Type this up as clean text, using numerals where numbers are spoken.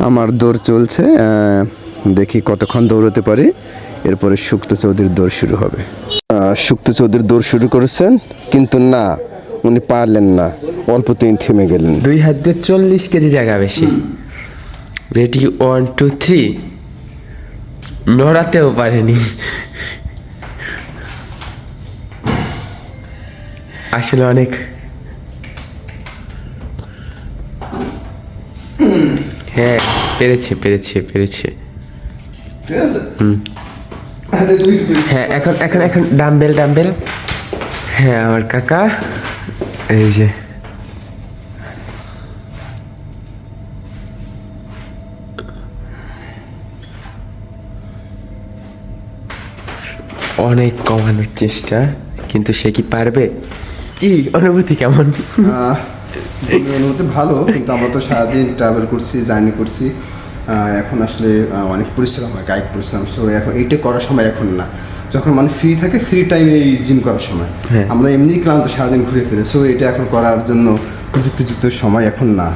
আমার দৌড় চলছে, দেখি কতক্ষণ দৌড়তে পারি। এরপরে সুক্ত চৌধুরীর দৌড় শুরু হবে। সুক্ত চৌধুরী দৌড় শুরু করেছেন, কিন্তু না, উনি পারলেন না, অল্পতেই থেমে গেলেন। 2 হাত দিয়ে 40 কেজি জায়গা বেশি। রেডি 1 2 3, নড়াতেও পারেনি। আসলে অনেক হ্যাঁ, পেরেছে পেরেছে পেরেছে। হ্যাঁ, এখন এখন এখন ডাম্বেল ডাম্বেল। হ্যাঁ, আমার কাকা এই যে অনেক কমানোর চেষ্টা, কিন্তু সে কি পারবে? কি অনুভূতি কেমন? অনুভূতি ভালো, কিন্তু আমরা তো সারাদিন ট্রাভেল করছি, জার্নি করছি। এখন আসলে অনেক পরিশ্রম হয়, কায়িক পরিশ্রম। সো এখন এইটা করার সময় এখন না, যখন মানে ফ্রি থাকে, ফ্রি টাইমে এই জিম করার সময়। আমরা এমনি ক্লান্ত, সারাদিন ঘুরে ফিরে। সো এটা এখন করার জন্য যুক্ত সময় এখন না।